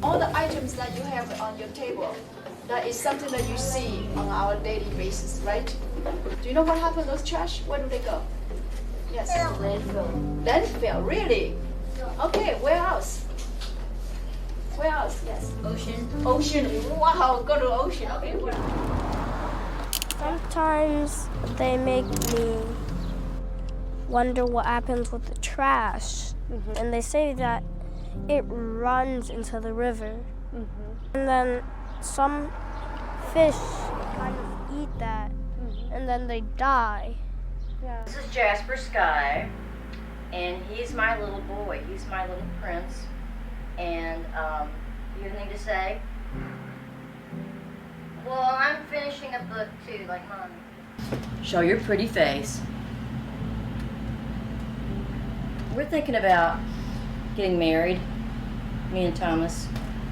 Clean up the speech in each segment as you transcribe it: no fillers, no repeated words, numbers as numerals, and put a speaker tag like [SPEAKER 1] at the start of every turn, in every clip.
[SPEAKER 1] All the items that you have on your table, that is something that you see on our daily basis, right? Do you know what happened to those trash? Where do they go? Yes.
[SPEAKER 2] Landfill.
[SPEAKER 1] Landfill, really? Okay, where else? Where else? Yes.
[SPEAKER 2] Ocean.
[SPEAKER 1] Ocean. Wow, go to ocean. Okay.
[SPEAKER 3] Sometimes they make me wonder what happens with the trash. And they say that it runs into the river. And then some fish kind of eat that, and then they die.
[SPEAKER 2] Yeah. This is Jasper Sky, and he's my little boy. He's my little prince. And you have anything to say? Well, I'm finishing a book too, like Mommy. Show your pretty face. We're thinking about getting married, me and Thomas.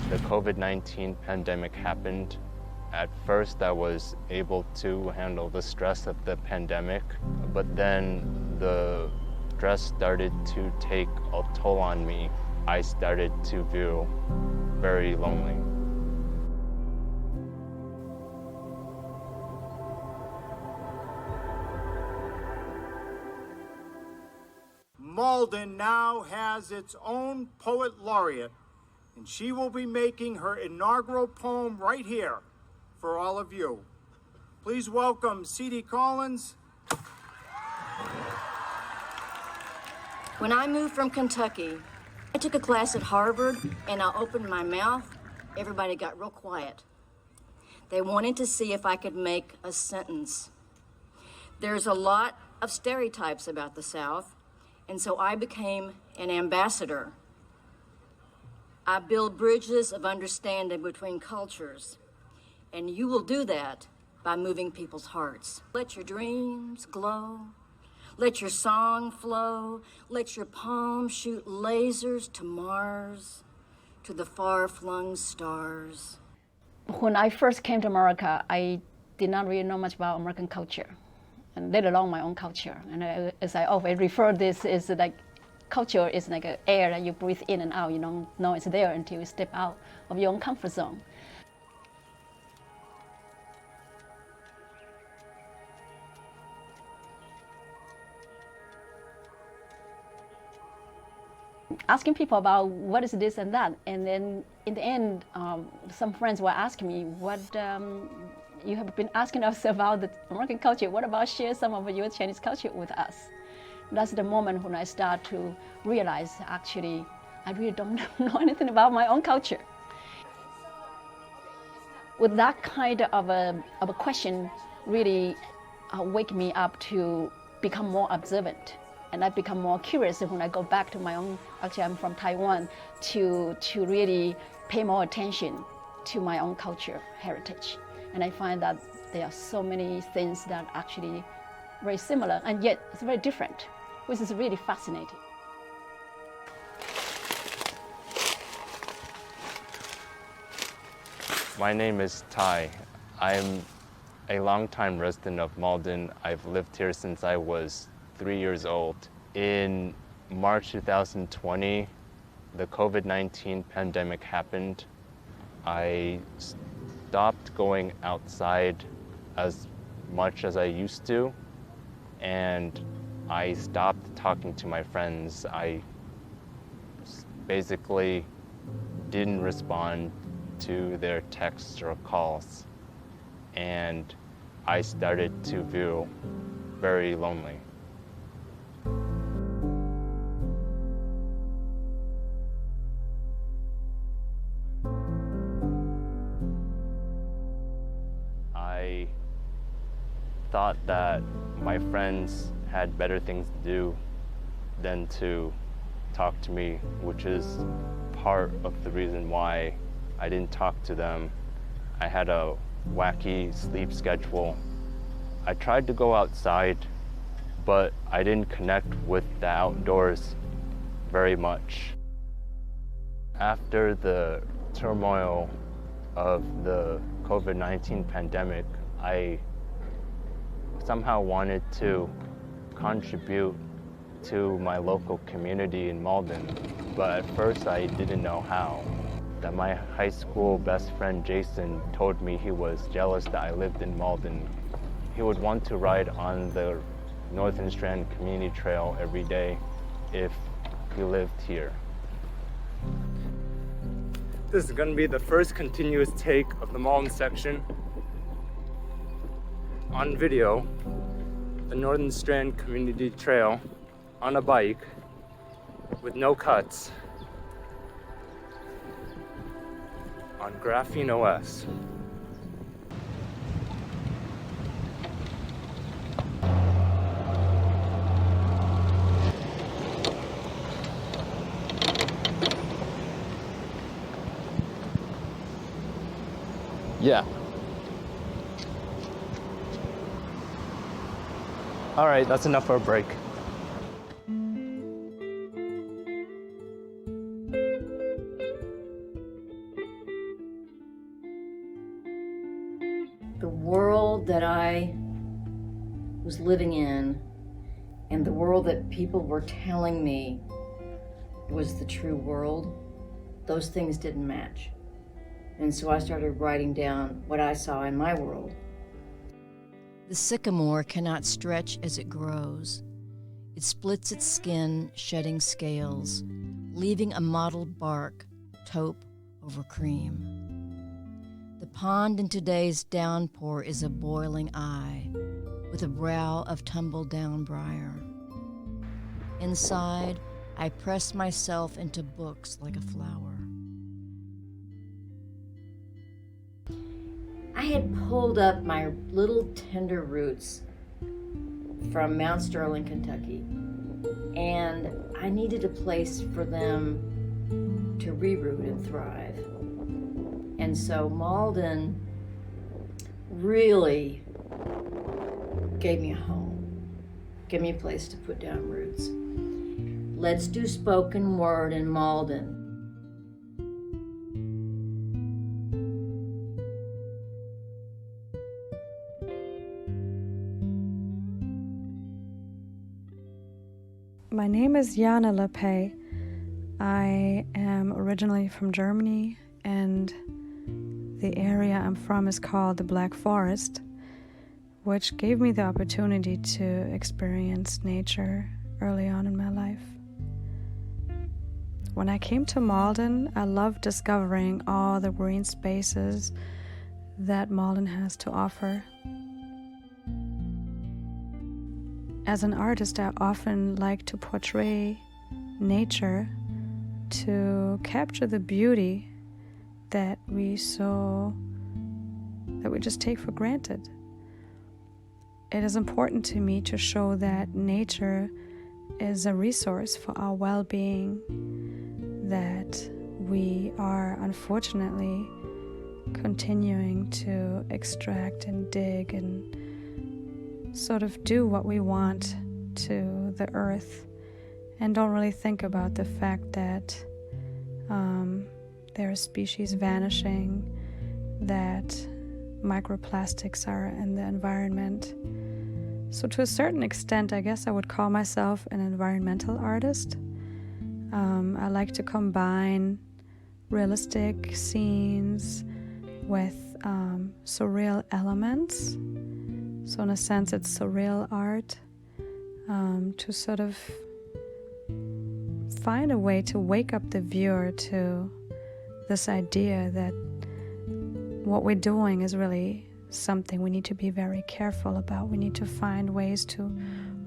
[SPEAKER 4] The COVID-19 pandemic happened. At first, I was able to handle the stress of the pandemic, but then the stress started to take a toll on me. I started to feel very lonely.
[SPEAKER 5] Malden now has its own poet laureate, and she will be making her inaugural poem right here for all of you. Please welcome C.D. Collins.
[SPEAKER 2] When I moved from Kentucky, I took a class at Harvard, and I opened my mouth. Everybody got real quiet. They wanted to see if I could make a sentence. There's a lot of stereotypes about the South, and so I became an ambassador. I build bridges of understanding between cultures, and you will do that by moving people's hearts. Let your dreams glow. Let your song flow. Let your poem shoot lasers to Mars, to the far-flung stars.
[SPEAKER 6] When I first came to America, I did not really know much about American culture, and let alone my own culture. And as I often refer this, is like culture is like an air that you breathe in and out. You don't know it's there until you step out of your own comfort zone. Asking people about what is this and that, and then in the end, some friends were asking me, what you have been asking us about the American culture, what about share some of your Chinese culture with us? That's the moment when I start to realize, actually, I really don't know anything about my own culture. With that kind of a question really wake me up to become more observant. And I become more curious when I go back to my own, actually I'm from Taiwan, to really pay more attention to my own culture, heritage. And I find that there are so many things that are actually very similar, and yet it's very different, which is really fascinating.
[SPEAKER 4] My name is Tai. I'm a longtime resident of Malden. I've lived here since I was 3 years old. In March 2020, the COVID-19 pandemic happened. I stopped going outside as much as I used to, and I stopped talking to my friends. I basically didn't respond to their texts or calls, and I started to feel very lonely. I thought that my friends had better things to do than to talk to me, which is part of the reason why I didn't talk to them. I had a wacky sleep schedule. I tried to go outside, but I didn't connect with the outdoors very much. After the turmoil of the COVID-19 pandemic, I somehow wanted to contribute to my local community in Malden, but at first I didn't know how. that my high school best friend Jason told me he was jealous that I lived in Malden. He would want to ride on the Northern Strand Community Trail every day if he lived here. This is going to be the first continuous take of the Malden section on video, the Northern Strand Community Trail on a bike with no cuts on Graphene OS. Yeah. All right, that's enough for a break.
[SPEAKER 2] The world that I was living in and the world that people were telling me was the true world, those things didn't match. And so I started writing down what I saw in my world. The sycamore cannot stretch as it grows. It splits its skin, shedding scales, leaving a mottled bark, taupe over cream. The pond in today's downpour is a boiling eye, with a brow of tumbled down briar. Inside, I press myself into books like a flower. I had pulled up my little tender roots from Mount Sterling, Kentucky, and I needed a place for them to reroot and thrive. And so Malden really gave me a home, gave me a place to put down roots. Let's do spoken word in Malden.
[SPEAKER 7] My name is Yana Lapaix. I am originally from Germany, and the area I'm from is called the Black Forest, which gave me the opportunity to experience nature early on in my life. When I came to Malden, I loved discovering all the green spaces that Malden has to offer. As an artist, I often like to portray nature to capture the beauty that we just take for granted. It is important to me to show that nature is a resource for our well-being, that we are unfortunately continuing to extract and dig and sort of do what we want to the earth and don't really think about the fact that there are species vanishing, that microplastics are in the environment. So to a certain extent, I guess I would call myself an environmental artist. I like to combine realistic scenes with surreal elements. So in a sense, it's surreal art, to sort of find a way to wake up the viewer to this idea that what we're doing is really something we need to be very careful about. We need to find ways to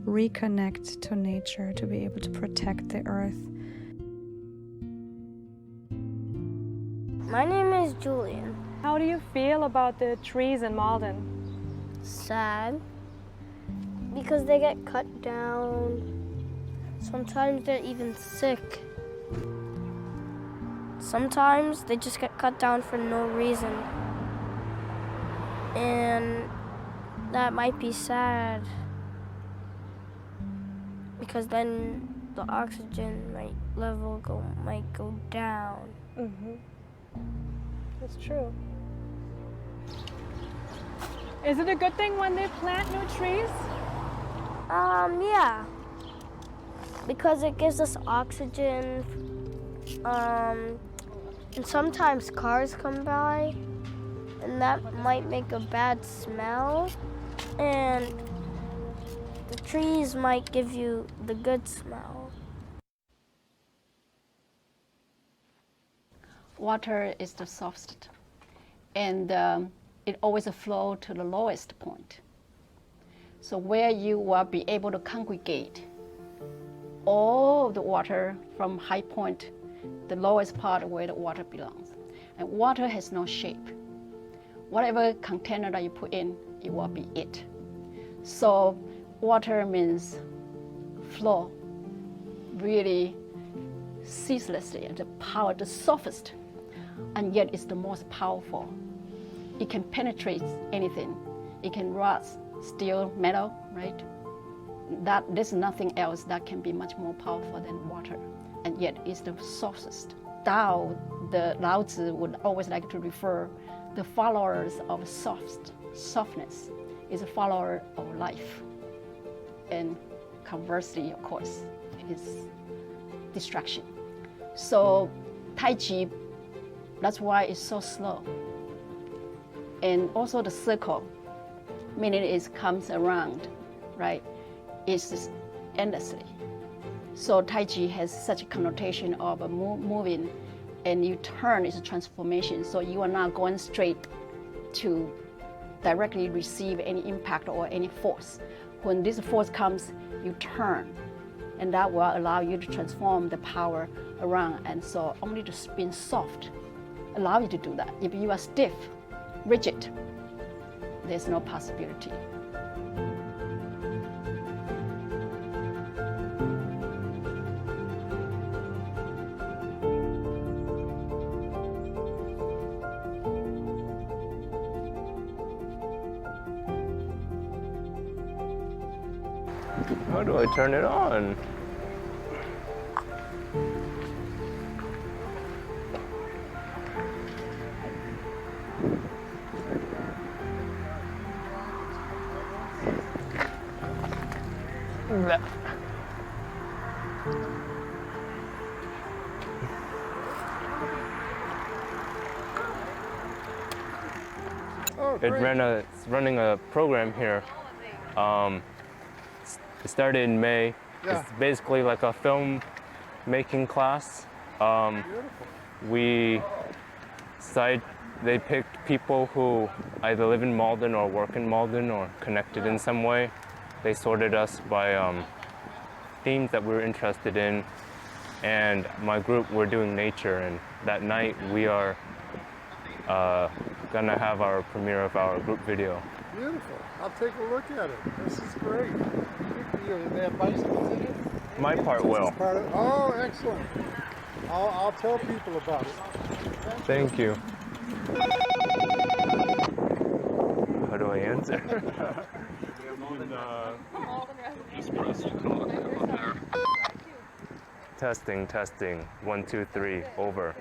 [SPEAKER 7] reconnect to nature, to be able to protect the earth.
[SPEAKER 3] My name is Julian.
[SPEAKER 7] How do you feel about the trees in Malden?
[SPEAKER 3] Sad. Because they get cut down. Sometimes they're even sick. Sometimes they just get cut down for no reason. And that might be sad. Because then the oxygen level might go down.
[SPEAKER 7] Mm-hmm. That's true. Is it a good thing when they plant new trees?
[SPEAKER 3] Yeah. Because it gives us oxygen. And sometimes cars come by, and that might make a bad smell. And the trees might give you the good smell.
[SPEAKER 6] Water is the softest, and it always flows to the lowest point. So where you will be able to congregate all of the water from high point, the lowest part where the water belongs. And water has no shape. Whatever container that you put in, it will be it. So water means flow really ceaselessly, and the power, the softest, and yet it's the most powerful. It can penetrate anything. It can rust, steel, metal, right? There's nothing else that can be much more powerful than water, and yet it's the softest. Tao, the Lao Tzu would always like to refer the followers of softness is a follower of life. And conversely, of course, is distraction. So Tai Chi, that's why it's so slow. And also the circle, meaning it comes around, right? It's just endlessly. So Tai Chi has such a connotation of moving, and you turn is a transformation. So you are not going straight to directly receive any impact or any force. When this force comes, you turn, and that will allow you to transform the power around. And so only to spin soft allow you to do that. If you are stiff, rigid, there's no possibility.
[SPEAKER 4] How do I turn it on? It's running a program here. It started in May. Yeah. It's basically like a film making class. They picked people who either live in Malden or work in Malden or connected in some way. They sorted us by themes that we were interested in, and my group were doing nature, and that night we are gonna have our premiere of our group video.
[SPEAKER 8] Beautiful. I'll take a look at it. This is great. Do they have bicycles in it?
[SPEAKER 4] My part will.
[SPEAKER 8] Oh, excellent. I'll tell people about it.
[SPEAKER 4] Thank you. How do I answer? Testing. 1, 2, 3. Over.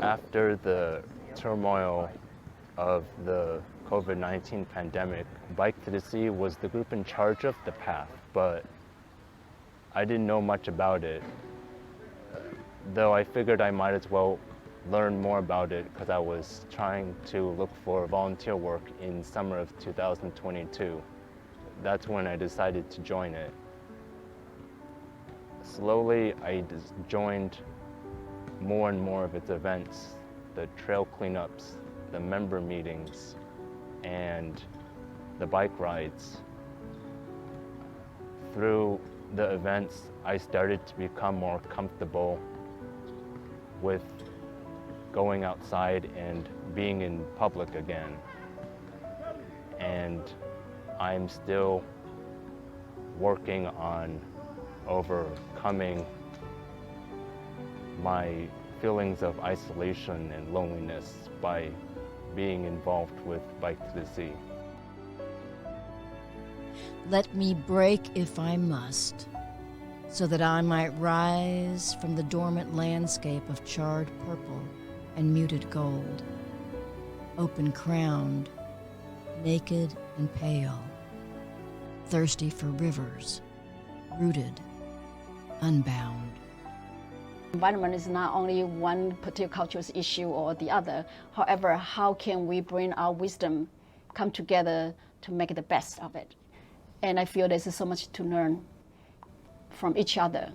[SPEAKER 4] After the turmoil of the COVID-19 pandemic, Bike to the Sea was the group in charge of the path, but I didn't know much about it, though I figured I might as well learn more about it because I was trying to look for volunteer work in summer of 2022. That's when I decided to join it. Slowly, I joined more and more of its events, the trail cleanups, the member meetings, and the bike rides. Through the events, I started to become more comfortable with going outside and being in public again. And I'm still working on overcoming my feelings of isolation and loneliness by being involved with Bike to the Sea.
[SPEAKER 2] Let me break if I must, so that I might rise from the dormant landscape of charred purple and muted gold, open-crowned, naked and pale, thirsty for rivers, rooted,
[SPEAKER 9] unbound.
[SPEAKER 6] Environment is not only one particular cultural issue or the other. However, how can we bring our wisdom, come together to make the best of it? And I feel there's so much to learn from each other.